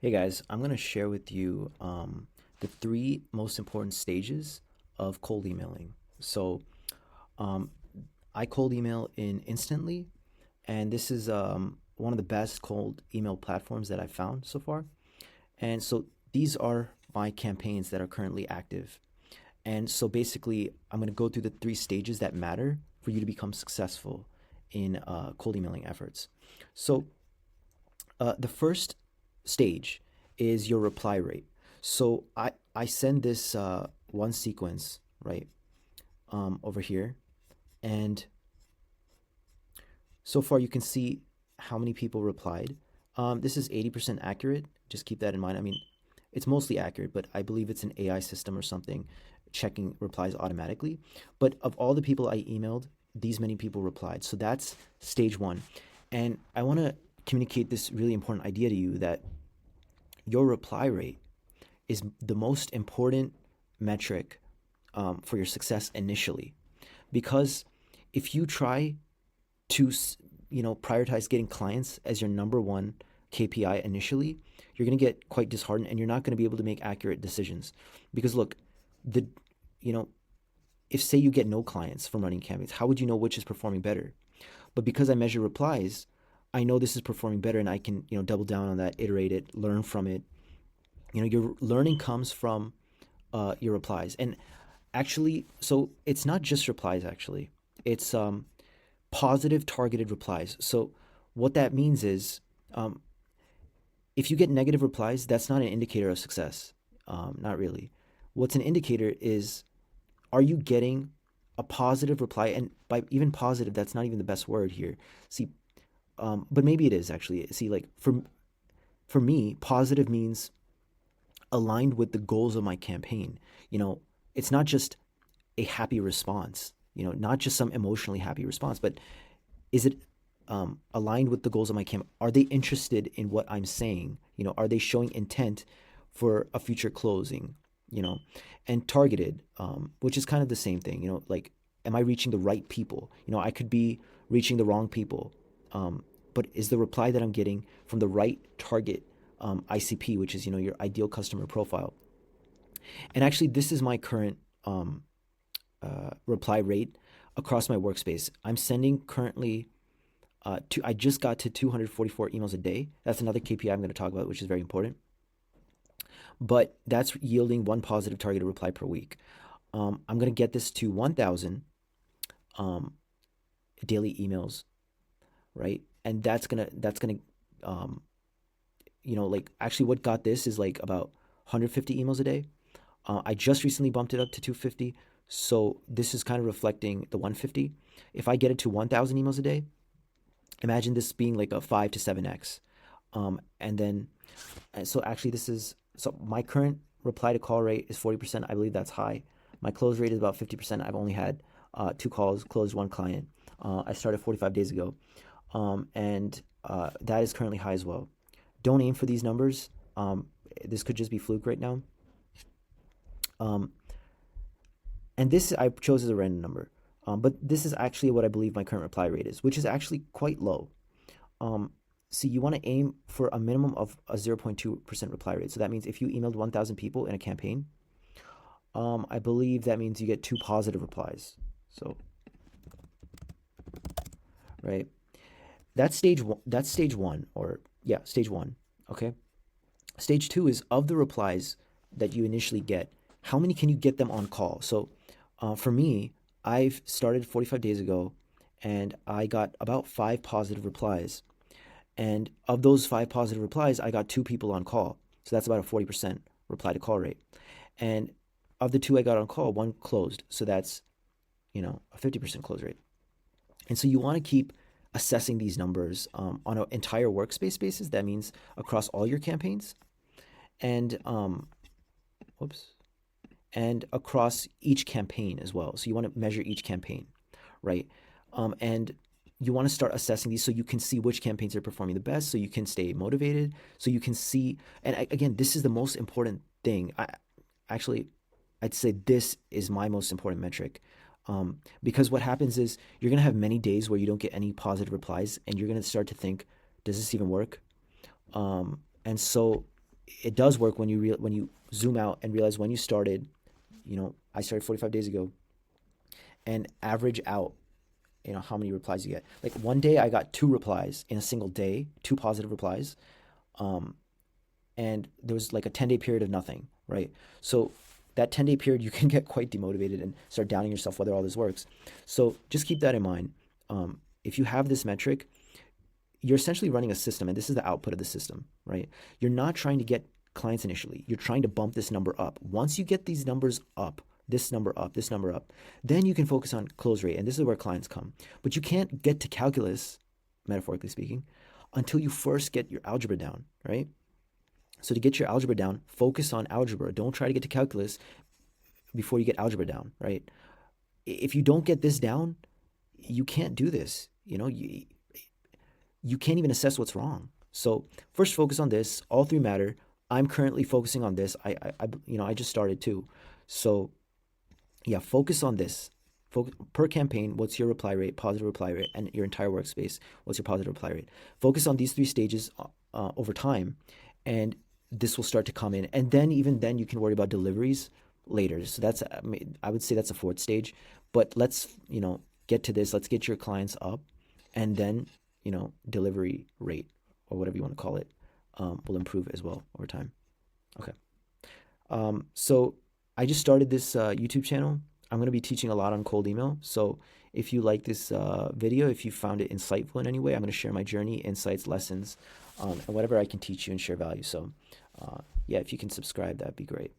Hey guys, I'm going to share with you the three most important stages of cold emailing. Um, I cold email in instantly, and this is one of the best cold email platforms that I've found so far. And so these are my campaigns that are currently active. And so basically, I'm going to go through the three stages that matter for you to become successful in cold emailing efforts. So the first stage is your reply rate. So I send this one sequence right over here, and so far you can see how many people replied. This is 80% accurate. Just keep that in mind. I mean, it's mostly accurate, but I believe it's an AI system or something checking replies automatically. But of all the people I emailed, these many people replied. So that's stage one. And I want to communicate this really important idea to you that your reply rate is the most important metric for your success initially. Because if you try to, prioritize getting clients as your number one KPI initially, you're going to get quite disheartened and you're not going to be able to make accurate decisions. Because look, the, you know, if say you get no clients from running campaigns, how would you know which is performing better? But because I measure replies, I know this is performing better and I can, double down on that, iterate it, learn from it. Your learning comes from your replies. And actually, so it's not just replies, actually. It's positive targeted replies. So what that means is if you get negative replies, that's not an indicator of success. Not really. What's an indicator is, are you getting a positive reply? And by even positive, that's not even the best word here. See, but maybe it is actually. See, like for me, positive means aligned with the goals of my campaign. It's not just a happy response, not just some emotionally happy response, but is it aligned with the goals of my campaign? Are they interested in what I'm saying? Are they showing intent for a future closing? You know, and targeted, which is kind of the same thing. Like, am I reaching the right people? I could be reaching the wrong people, but is the reply that I'm getting from the right target ICP, which is your ideal customer profile? And actually, this is my current reply rate across my workspace. I'm sending currently I just got to 244 emails a day. That's another KPI I'm going to talk about, which is very important. But that's yielding one positive targeted reply per week. I'm going to get this to 1,000 daily emails, right? And that's gonna like, actually what got this is like about 150 emails a day. I just recently bumped it up to 250, so this is kind of reflecting the 150. If I get it to 1,000 emails a day, imagine this being like a 5 to 7x. And then, so actually, so my current reply to call rate is 40%. I believe that's high. My close rate is about 50%. I've only had two calls, closed one client. I started 45 days ago. And that is currently high as well. Don't aim for these numbers. This could just be fluke right now. Um, and this I chose as a random number. But this is actually what I believe my current reply rate is, which is actually quite low. See, you want to aim for a minimum of a 0.2% reply rate. So that means if you emailed 1,000 people in a campaign, I believe that means you get two positive replies. So, right, that's stage one. That's stage one, or yeah, stage one. Okay. Stage two is, of the replies that you initially get, how many can you get them on call? So, for me, I've started 45 days ago, and I got about five positive replies. And of those five positive replies, I got two people on call. So that's about a 40% reply to call rate. And of the two I got on call, one closed. So that's, a 50% close rate. And so you want to keep assessing these numbers on an entire workspace basis. That means across all your campaigns, and whoops, and across each campaign as well. So you want to measure each campaign, right? And you want to start assessing these so you can see which campaigns are performing the best, so you can stay motivated, so you can see. And again, this is the most important thing. Actually, I'd say this is my most important metric. Because what happens is you're going to have many days where you don't get any positive replies, and you're going to start to think, does this even work? And so it does work when when you zoom out and realize when you started. I started 45 days ago, and average out, how many replies you get. Like one day I got 2 replies in a single day, 2 positive replies. Um, and there was like a 10-day period of nothing, right? So that 10-day period, you can get quite demotivated and start doubting yourself whether all this works. So just keep that in mind. If you have this metric, you're essentially running a system, and this is the output of the system, right? You're not trying to get clients initially. You're trying to bump this number up. Once you get these numbers up, this number up, this number up, then you can focus on close rate, and this is where clients come. But you can't get to calculus, metaphorically speaking, until you first get your algebra down, right? So to get your algebra down, focus on algebra. Don't try to get to calculus before you get algebra down, right? If you don't get this down, you can't do this. You can't even assess what's wrong. So first focus on this. All 3 matter. I'm currently focusing on this. I just started too. So yeah, focus on this. Per campaign, what's your reply rate, positive reply rate, and your entire workspace, what's your positive reply rate? Focus on these 3 stages over time, and this will start to come in. And then even then, you can worry about deliveries later. So I would say that's a 4th stage. But let's get to this. Let's get your clients up, and then delivery rate, or whatever you want to call it, will improve as well over time. Okay. So I just started this YouTube channel. I'm going to be teaching a lot on cold email. So if you like this video, if you found it insightful in any way, I'm going to share my journey, insights, lessons, and whatever I can teach you and share value. So yeah, if you can subscribe, that'd be great.